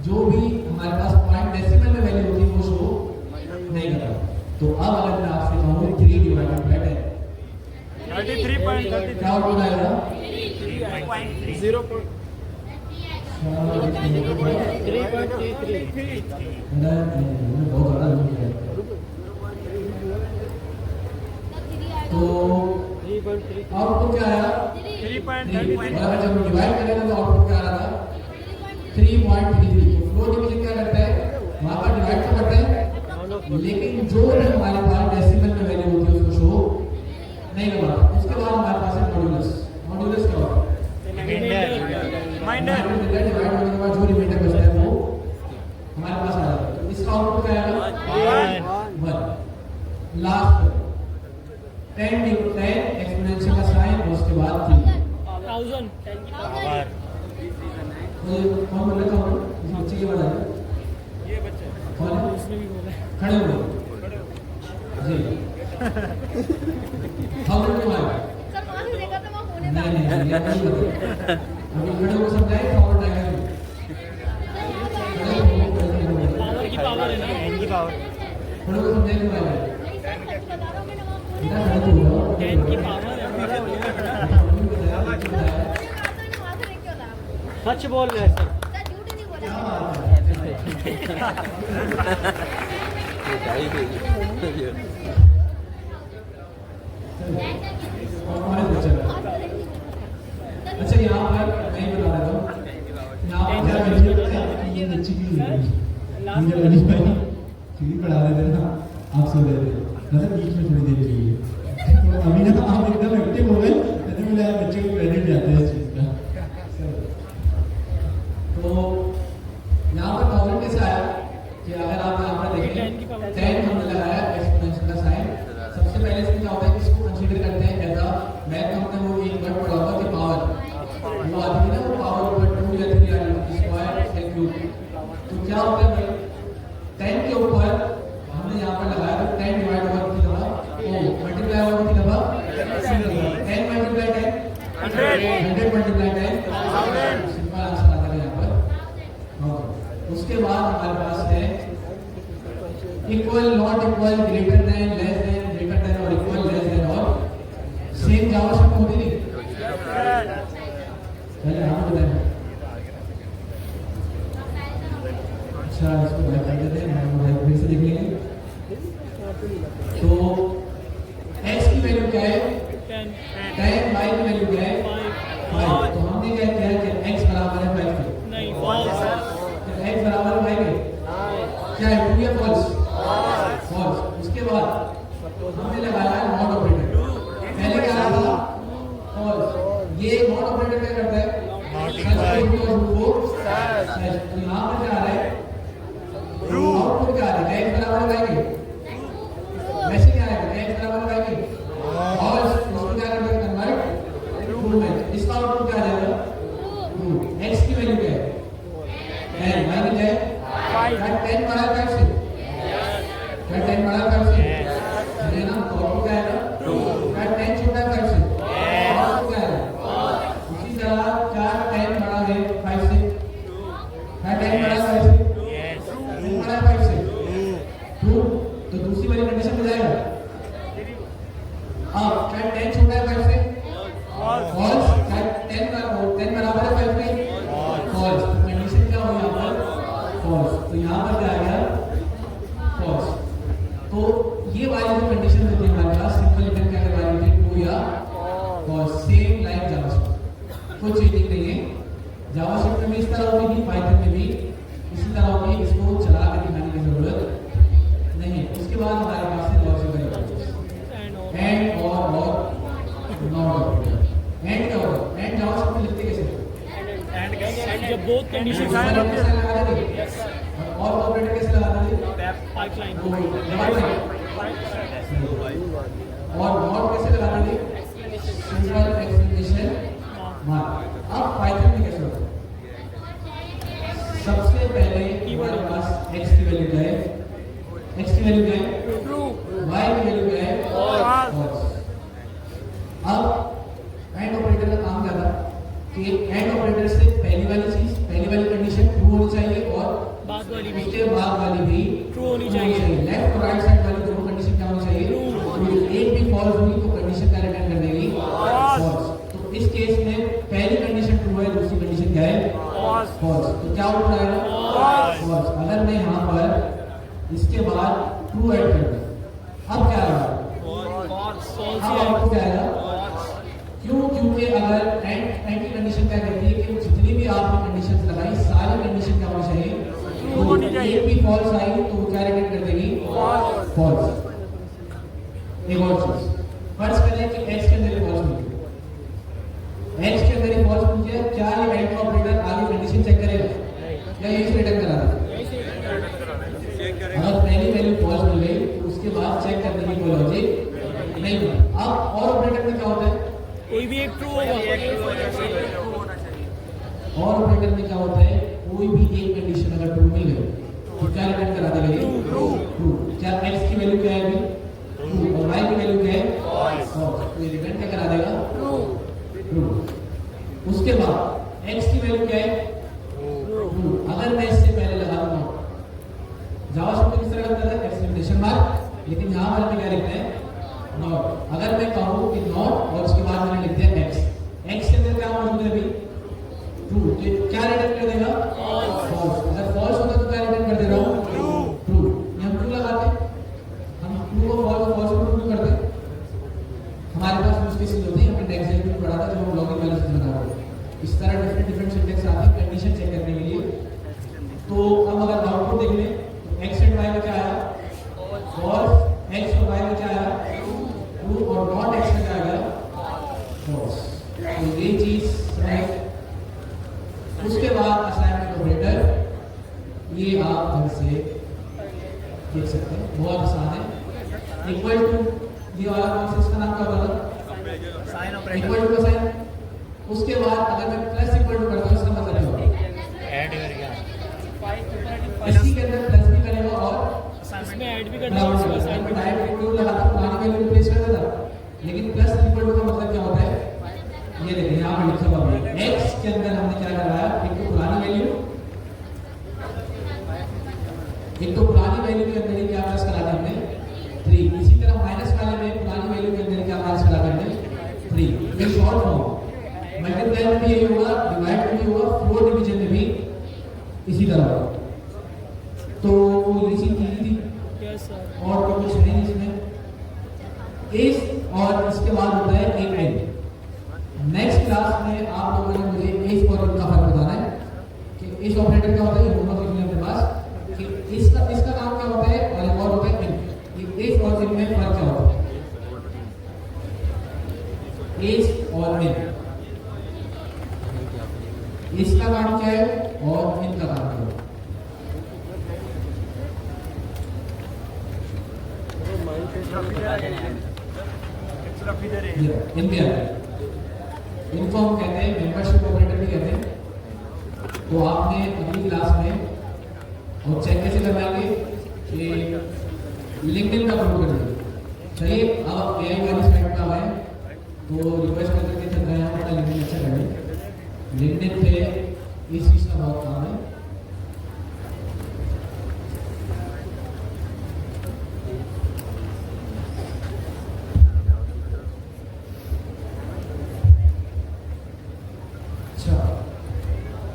जो भी हमारे पास पॉइंट डेसिमल में वैल्यू होती है, वो शो नहीं करता। तो अब अगर मैं आपसे कहूँ 3 डिवाइडेड बाय 10 33.33. क्या आउटपुट आएगा? 3.33. बहुत ज़्यादा लूज है। तो 3.3. आउटपुट क्या आया? 3.33. और अगर जब डिवाइड करेंगे तो आउटपुट क्या आ रहा था? 3.33। तो फ्लो डिवीजन क्या करता है? वहाँ पर डिवाइड तो करता है, लेकिन जो भी हमारे पास डेसिमल में वैल्यू होती है उसको शो नहीं करवाता। उसके बाद हमारे पास है मॉड्यूलस। मॉड्यूलस क्या होता है? Minder. डिवाइड होने के बाद जो रिमाइंडर बचता है वो हमारे पास आ जाता है। तो इसका आउटपुट क्या आएगा? 1। लास्ट 10 एक्सपोनेंशियल का साइन और उसके बाद 3। 1000. तो कौन बोल रहा था? इस बच्चे के बाद आया कौन है? उसने भी बोला है. खड़े हुए जी। 1000 क्यों आया? नहीं नहीं नहीं, ये नहीं बता। अभी खड़े हो समझाए 1000 आएगा नहीं। खड़े हो, पावर की पावर है ना. खड़े हो समझाए क्यों आएगा? बेटा खड़े तो हो जाओ। 10 की पावर है. सच बोल रहे हैं सर. अच्छा यहाँ पर मैं बता रहा हूँ, यहाँ पर क्या वीडियो है कि ये बच्ची की मुझे अली भाई क्योंकि पढ़ा रहे थे ना, आप सो रहे थे, मतलब बीच में थोड़ी देर के लिए, तो अभी ना आप एकदम एक्टिव हो गए, तो मुझे बच्चे को क्रेडिट जाता है इस चीज़ का। तो यहाँ पर 1000 कैसे आया कि अगर आप यहाँ पर देखें 10 हमने लगाया एक्सपोनेंशियल का साइन। सबसे पहले इसमें क्या होता है कि इसको कंसीडर करते हैं एज अ मैथ में हमने वो एक वर्ड पढ़ा होगा कि पावर वो आती है ना, वो पावर ऊपर 2 या 3 आ जाती है स्क्वायर या क्यूब। तो क्या होता है भाई 10 के ऊपर हमने यहाँ पर लगाया तो 10 डिवाइड ओवर कितनी दफा ओ मल्टीप्लाई ओवर कितनी दफा 10 मल्टीप्लाई 10 100 मल्टीप्लाई 10 सिंपल आंसर आता है यहाँ पर। उसके बाद हमारे पास है equal, not equal, greater than, less than, greater than और इक्वल, लेस देन और सेम जावास्क्रिप्ट होती नहीं। पहले हम बताएं। अच्छा इसको बैक कर देते हैं, हम फिर से देख लेंगे। तो x की वैल्यू क्या है? 10। y की वैल्यू क्या है? 5। तो हमने क्या किया कि x बराबर है 5 के। नहीं, false. x बराबर है 5 के। क्या है? ट्रू या फॉल्स? फॉल्स। उसके बाद हमने लगाया है नॉट ऑपरेटर। पहले क्या था? फॉल्स। ये नॉट ऑपरेटर क्या करता है? सच को सच। तो यहाँ पर क्या आ रहा है? ट्रू। आउटपुट क्या आ रहा है? x बराबर है 5 के। वैसे क्या आएगा? x बराबर है 5 के। फॉल्स। उसको क्या करते हैं? कन्वर्ट ट्रू में। इसका आउटपुट क्या आ जाएगा? ट्रू। x की वैल्यू क्या है? 10। y की क्या है? 5। 10 बड़ा है 5 से। क्या 10 बड़ा है 5 से? अरे ना, तो आउटपुट क्या आएगा? ट्रू। क्या 10 छोटा है 5 से? आउटपुट क्या आएगा? इसी तरह क्या 10 बड़ा है 5 से? क्या 10 बड़ा है 5 से? 10 बड़ा है 5 से? ट्रू। तो दूसरी वाली कंडीशन में जाएगा। अब क्या 10 छोटा है 5 से? फॉल्स। क्या 10 बराबर है 5 के? फॉल्स। कंडीशन क्या हुई यहाँ पर? फॉल्स। तो यहाँ पर क्या आ गया? फॉल्स। तो ये वाली जो कंडीशन होती है हमारे पास सिंपल रिटर्न क्या करवानी होती है? ट्रू या फॉल्स। सेम लाइक जावास्क्रिप्ट, कोई चेंजिंग नहीं है। जावास्क्रिप्ट में भी इस तरह होगी, पाइथन में भी इसी तरह होगी। इसको चला कर दिखाने की जरूरत नहीं है। उसके बाद हमारे पास है लॉजिकल एंड और नॉट ऑपरेटर। एंड क्या होगा? एंड जावास्क्रिप्ट में लिखते कैसे? जब both conditions और ऑपरेटर कैसे लगाते थे? pipeline. और नॉट कैसे लगाते थे? Simple exclamation mark. अब पाइथन में कैसे होता है? सबसे पहले हमारे पास x की वैल्यू क्या है? x की वैल्यू क्या है? ट्रू। y की वैल्यू क्या है? फॉल्स। अब एंड ऑपरेटर का काम क्या था कि एंड ऑपरेटर से पहली वाली कंडीशन ट्रू होनी चाहिए और बाद वाली भी उसके बाद वाली भी ट्रू होनी चाहिए. लेफ्ट और राइट साइड वाली दोनों कंडीशन क्या होनी चाहिए? ट्रू. एक भी फॉल्स हुई तो कंडीशन क्या रिटर्न कर देगी? इस केस में पहली कंडीशन ट्रू है, दूसरी कंडीशन क्या है? फॉल्स। तो क्या आउटपुट आएगा? फॉल्स। अगर मैं यहाँ पर इसके बाद ट्रू ऐड कर दूं, अब क्या आएगा? अब आउटपुट क्या आएगा? क्यों? क्योंकि अगर एंड की कंडीशन क्या कहती है कि जितनी भी आपने कंडीशन लगाई सारी कंडीशन क्या होनी चाहिए? एक भी फॉल्स आई तो वो क्या रिटर्न कर देगी? फॉल्स। एक और चीज, फर्ज करें कि x के अंदर फॉल्स मिल गया, x के अंदर फॉल्स मिल गया, क्या ये एंड ऑपरेटर आगे कंडीशन चेक करेगा या यही रिटर्न करा देगा? अगर पहली वैल्यू फॉल्स मिल गई तो उसके बाद चेक करने की कोई लॉजिक नहीं होता। अब और ऑपरेटर में क्या होता है? कोई भी एक ट्रू होगा। और ऑपरेटर में क्या होता है? कोई भी एक कंडीशन अगर ट्रू मिल गई तो क्या रिटर्न करा देगा? ये ट्रू। क्या x की वैल्यू क्या है अभी? ट्रू। और y की वैल्यू क्या है? फॉल्स। तो ये रिटर्न क्या करा देगा? ट्रू। उसके बाद x की वैल्यू क्या है? ट्रू। अगर मैं इससे पहले लगा दूंगा, जावास्क्रिप्ट में किस तरह लगता है? एक्सक्लेमेशन मार्क, लेकिन यहाँ पर क्या लिखते हैं? नॉट। अगर मैं कहूँ कि नॉट और उसके बाद मैंने लिख दिया x, x के अंदर क्या मौजूद है अभी? ट्रू। तो क्या रिटर्न कर देगा? फॉल्स। अगर फॉल्स होता तो क्या रिटर्न कर देगा? ट्रू। ये हम क्यों लगाते हैं? हम ट्रू को फॉल्स और फॉल्स को ट्रू क्यों करते हैं? हमारे पास यूज केसेस होते हैं, हमने टेक्स्ट में पढ़ा था जब हम लॉगिन वाले से बना रहे हैं, इस तरह डिफरेंट सिंटैक्स आते हैं कंडीशन चेक करने के लिए। तो अब अगर आउटपुट देख लें तो x एंड y में क्या आया? फॉल्स। x और y में क्या आया? ट्रू। और नॉट x में क्या आया? फॉल्स। तो ये चीज है। उसके बाद असाइनमेंट ऑपरेटर, ये आप ढंग से देख सकते हैं, बहुत आसान है। इक्वल टू, ये वाला कौन सा, इसका नाम क्या होगा? Sign operator. इक्वल टू का साइन। उसके बाद अगर मैं प्लस इक्वल टू करता हूं, इसका मतलब क्या होगा? ऐड करेगा, इसी के अंदर प्लस भी करेगा और इसमें ऐड भी करना है, उसका साइन भी डायरेक्ट इक्वल लगाता, पुरानी वैल्यू रिप्लेस कर देता। लेकिन प्लस इक्वल टू का मतलब क्या होता है? ये देखिए यहाँ पर लिखा हुआ है, x के अंदर हमने क्या करवाया? एक तो पुरानी वैल्यू के अंदर ही क्या प्लस करा दी हमने? 3। इसी तरह माइनस वाले में पुरानी वैल्यू के अंदर क्या माइनस करा देंगे? 3। ये शॉर्ट फॉर्म। मल्टीप्लाई में भी यही होगा, डिवाइड में भी होगा, फ्लोट डिवीजन में भी इसी तरह होगा। तो ये चीज थी यस सर। और तो कुछ नहीं इसमें। इस और इसके बाद होता है एक एंड। नेक्स्ट क्लास में आप लोगों ने मुझे इस और इनका फर्क बताना है कि इस ऑपरेटर क्या होता है, ये होमवर्क लिखने अपने पास कि इसका काम क्या होता है और एक और होता है इन। ये इस और इन में फर्क क्या होता है? इस और इन, इसका काम क्या है और इनका काम क्या है? इनको हम कहते हैं मेंबरशिप ऑपरेटर भी कहते हैं। तो आपने अगली क्लास में और चेक कैसे करवाएंगे कि लिंक्डइन का प्रयोग करेंगे। चलिए अब एआई वाली साइड पे आए तो रिक्वेस्ट करके चल रहे हैं अपना लिंक्डइन अच्छा करें। लिंक्डइन पे इस चीज़ का बहुत काम है।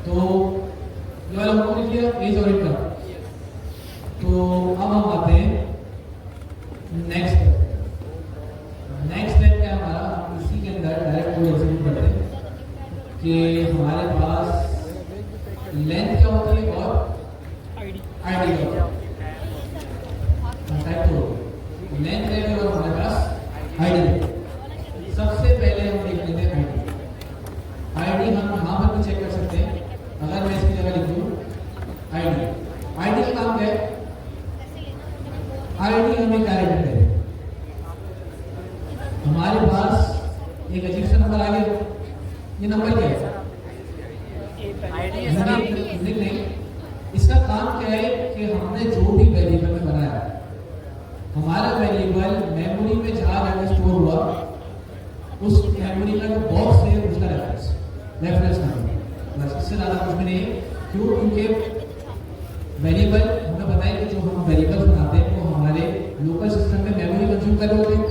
तो ये वाला हमको लिख लिया एज और इनकम। तो अब हम आते हैं नेक्स्ट स्टेप क्या हमारा, हम इसी के अंदर डायरेक्ट कोड एग्जीक्यूट करते हैं कि हमारे पास लेंथ क्या होती है और आईडी क्या होती है। टाइप तो लेंथ है और हमारे पास आईडी। सबसे पहले हम लिख लेते हैं आईडी हम यहाँ पर भी चेक कर सकते हैं। अगर मैं इसकी जगह लिख दूँ आईडी का काम क्या है? आईडी हमें क्या रिटर्न करें? हमारे पास एक अजीब सा नंबर आ गया, ये नंबर क्या है? नहीं, इसका काम क्या है कि हमने जो भी वेरिएबल बनाया, हमारा वेरिएबल मेमोरी में जहाँ जाकर स्टोर हुआ उस मेमोरी का जो बॉक्स है उसका रेफरेंस नंबर, बस इससे ज़्यादा कुछ भी नहीं है। क्यों? क्योंकि वेरिएबल हमें पता है कि जो हम वेरिएबल बनाते हैं वो हमारे लोकल सिस्टम में मेमोरी कंज्यूम कर रहे होते हैं।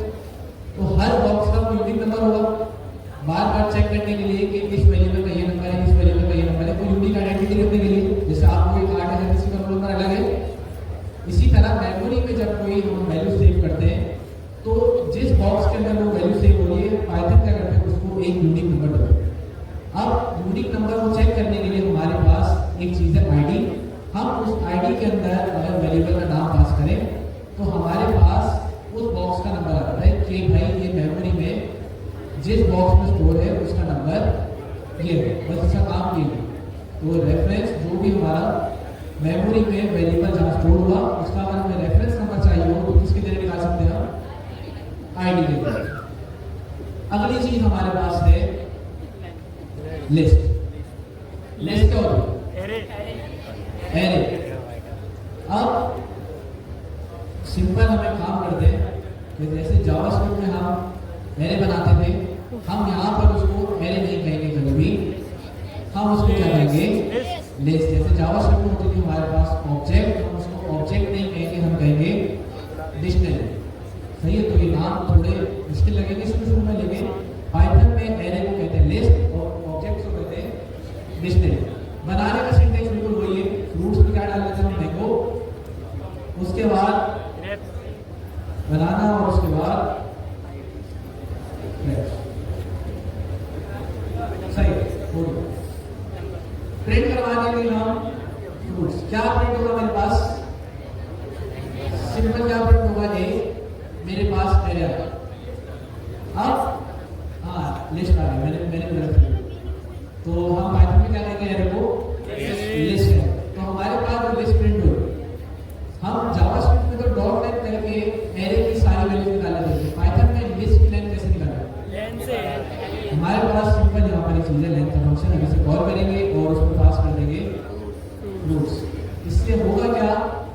तो हर बॉक्स का यूनिक नंबर होगा, बार बार चेक करने इसी तरह मेमोरी में जब कोई हम वैल्यू सेव करते हैं तो जिस बॉक्स के अंदर वो वैल्यू सेव हो रही है पाइथन क्या करते हैं उसको एक यूनिक नंबर देते हैं। अब यूनिक नंबर को चेक करने के लिए हमारे पास एक चीज़ है आईडी। हम उस आईडी के अंदर अगर वेरिएबल का नाम पास करें तो हमारे पास उस बॉक्स का नंबर आता है कि भाई ये मेमोरी में जिस बॉक्स में स्टोर है उसका नंबर ये है, बस इसका काम ये है। तो रेफरेंस जो भी हमारा मेमोरी में वेरिएबल जहाँ स्टोर हुआ उसका अगर हमें रेफरेंस नंबर चाहिए हो तो किसके जरिए निकाल सकते हैं हम आईडी के जरिए। अगली चीज हमारे पास है लिस्ट। लिस्ट क्या होती है? एरे। अब सिंपल हमें काम करते हैं कि जैसे जावास्क्रिप्ट में हम एरे बनाते थे, हम यहाँ पर उसको एरे नहीं कहेंगे कभी भी, हम उसको क्या कहेंगे? लिस्ट। जैसे जावास्क्रिप्ट में होती थी हमारे पास ऑब्जेक्ट, हम उसको ऑब्जेक्ट नहीं कहेंगे, हम कहेंगे डिक्शनरी। सही है? तो ये नाम थोड़े मुश्किल लगेंगे शुरू में, लेकिन पाइथन में एरे को कहते हैं लिस्ट और ऑब्जेक्ट को कहते हैं डिक्शनरी। बनाने का सिंटेक्स बिल्कुल वही है। फ्रूट्स में क्या डाल देते हैं हम? मैंगो, उसके बाद बनाना और उसके बाद सही प्रिंट करवाने के लिए हम फ्रूट्स। क्या प्रिंट होगा मेरे पास? सिंपल क्या प्रिंट होगा? ए मेरे पास एरिया। अब हाँ लिस्ट आ गई, मैंने गलत किया। तो हम पाइथन में क्या कहेंगे? एरे को लिस्ट है। तो हमारे पास जो लिस्ट प्रिंट हुई, हम जावास्क्रिप्ट में तो डॉट लेंथ करके एरे की सारी वैल्यू निकाले थे, पाइथन में लिस्ट की लेंथ कैसे निकालें? लेंथ से। हमारे पास सिंपल यहाँ पर एक चीज है लेंथ का फंक्शन, हम इसे कॉल करेंगे और उसको पास कर देंगे फ्रूट्स। इससे होगा क्या?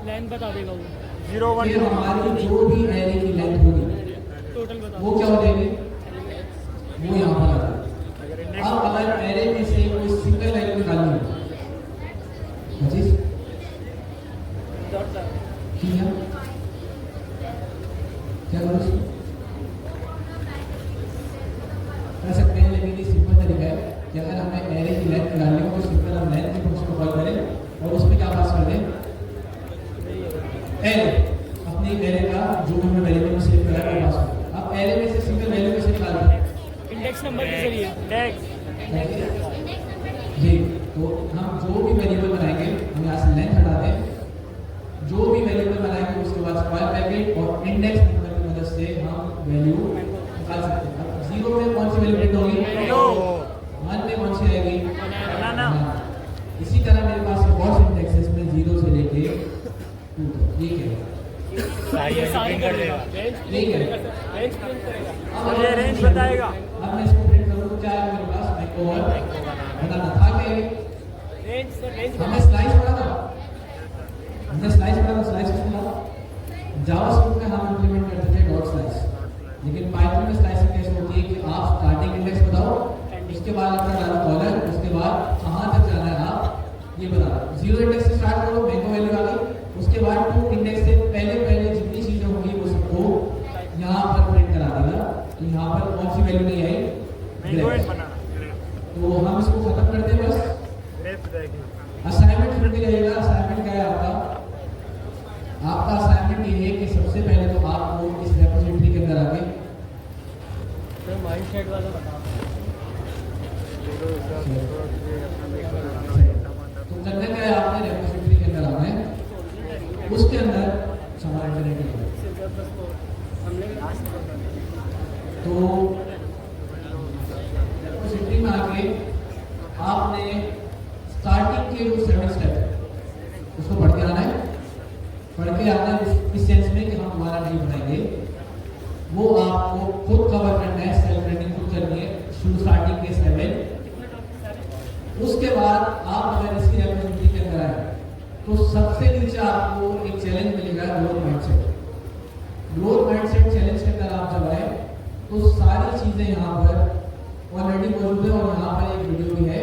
लेंथ बता देगा वो। 0 1 2 हमारी जो भी एरे की लेंथ होगी टोटल बता वो क्या हो जाएगी? वो यहाँ पर आ जाएगी। अब अगर एरे में से कोई सिंगल वैल्यू निकालनी हो, पच्चीस क्या करो कर सकते हैं, लेकिन ये सिंपल तरीका है कि अगर हमें एरे की लेंथ निकालनी हो तो सिंपल हम लेंथ के फंक्शन को कॉल करें और उसमें क्या पास कर दें? एरे। अपनी एरे का जो हमने वेरिएबल में सेव करा है वो पास करें। अब एरे में से सिंगल वैल्यू कैसे निकालते हैं? इंडेक्स नंबर के जरिए। जी, तो हम जो भी वेरिएबल बनाएंगे हम यहाँ से लेंथ हटा दें, जो भी वेरिएबल बनाएंगे उसके बाद स्क्वायर ब्रैकेट और इंडेक्स नंबर की मदद से हम वैल्यू निकाल सकते हैं। अब 0 में कौन सी वैल्यू प्रिंट होगी? 1 में कौन सी आएगी? बनाना। इसी तरह मेरे पास एक और सिंटेक्स है, इसमें 0 से लेके 2 तक। ठीक है, ये सारी कर देगा। ठीक है, रेंज प्रिंट करेगा। अब ये रेंज बताएगा। अब मैं इसको प्रिंट करूँ तो क्या है मेरे पास? मैंगो और बनाना था। क्या रेंज हमें स्लाइस पढ़ा था, हमने स्लाइस पढ़ा था। स्लाइस किसने पढ़ा? जावास्क्रिप्ट में हम इंप्लीमेंट करते थे डॉट स्लाइस, लेकिन पाइथन में स्लाइसिंग कैसे होती है कि आप स्टार्टिंग इंडेक्स बताओ, उसके बाद अपना डालो कॉलर, उसके बाद कहाँ तक जाना है आप ये बता दो। 0 इंडेक्स से स्टार्ट करो, मैंगो वैल्यू आ गई, उसके बाद 2 इंडेक्स से पहले जितनी चीजें होंगी वो सबको यहाँ पर प्रिंट करा देगा। तो यहाँ पर कौन सी वैल्यू नहीं आई? तो हम इसको खत्म करते हैं बस। असाइनमेंट करके जाइएगा। असाइनमेंट क्या है आपका असाइनमेंट ये है कि सबसे पहले तो आपको इस रेपोजिटरी के अंदर आके माइंडसेट वाला बता। तो करना क्या है, आपने रेपोजिटरी के अंदर आना है, उसके अंदर सामान इंटरनेट तो रेपोजिटरी में आके आपने स्टार्टिंग के जो 7 स्टेप उसको पढ़ के आना है। पढ़ के आना है इस सेंस में कि हम दोबारा नहीं बनाएंगे, वो आपको खुद कवर करना है, सेल्फ लर्निंग खुद करनी है शुरू स्टार्टिंग के 7। उसके बाद आप अगर इसकी रेपोजिटरी के अंदर आए तो सबसे नीचे आपको एक चैलेंज मिलेगा, growth mindset. Growth mindset challenge के अंदर आप जब आए तो सारी चीजें यहाँ पर ऑलरेडी मौजूद है और यहाँ पर एक वीडियो भी है।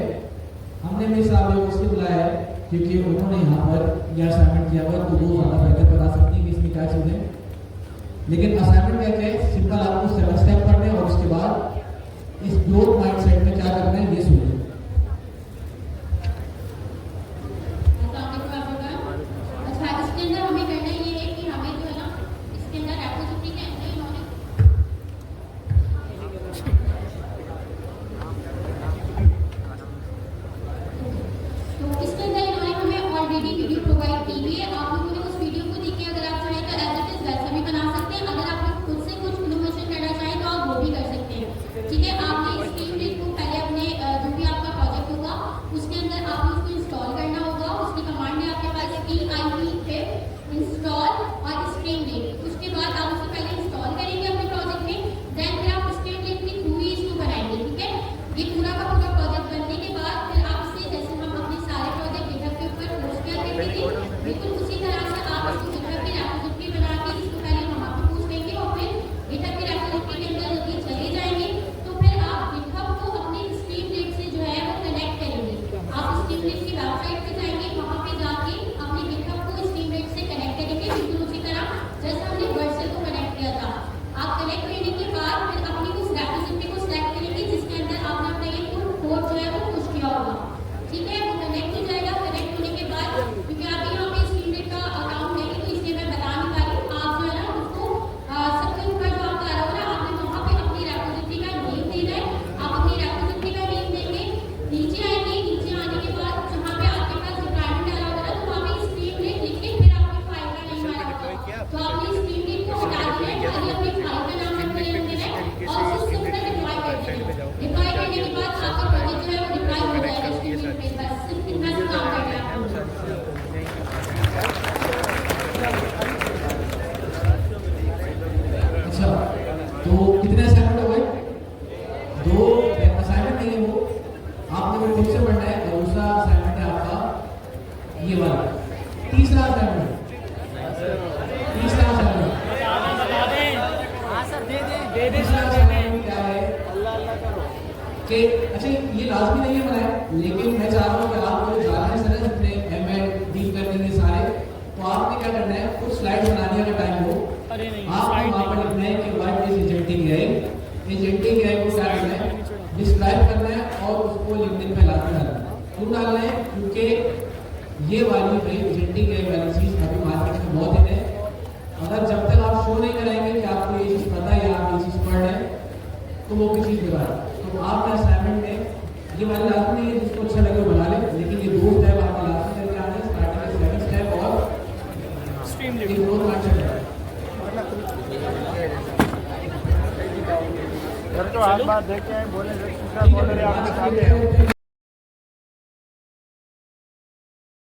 हमने मेरे साहब को इसलिए बुलाया है क्योंकि उन्होंने यहाँ पर यह असाइनमेंट किया हुआ, तो वो ज़्यादा बेहतर बता सकती है कि इसमें क्या चीज़ें। लेकिन असाइनमेंट क्या है, सिंपल आपको 7 स्टेप पढ़ने और उसके बाद इस ग्रोथ माइंडसेट में क्या करना है ये सुनिए। अच्छा, इसके अंदर हमें करना है वाला तीसरा असाइनमेंट तीसरा असाइनमेंट क्या है कि अच्छा ये लाजमी नहीं है बनाया, लेकिन मैं चाह रहा हूँ कि आप लोग जा रहे हैं सर अपने एमएड डील करने के सारे, तो आपने क्या करना है कुछ स्लाइड्स बनाने का टाइम हो, आपको वहाँ पर लिखना है कि व्हाट इज एजेंटिंग एआई। एजेंटिंग एआई को क्या करना है, डिस्क्राइब करना है और उसको लिंक्डइन पे डालना है। क्यों डालना है? क्योंकि ये वाली एजेंटिंग एआई वाली चीज़ अभी मार्केट में बहुत है। अगर जब तक आप शो नहीं कराएंगे कि आपको ये चीज़ पता है या आप ये चीज़ पढ़ रहे हैं, तो वो किसी चीज़ बेकार। तो आपके असाइनमेंट में ये वाली लाजमी नहीं है, जिसको अच्छा लगे वो बना ले, लेकिन ये 2 स्टेप आपको लाजमी करके आना है। स्टार्टिंग में 7 स्टेप और स्ट्रीम एक ग्रोथ मार्केट है। सर तो आज बात देख के आए बोले आपके सामने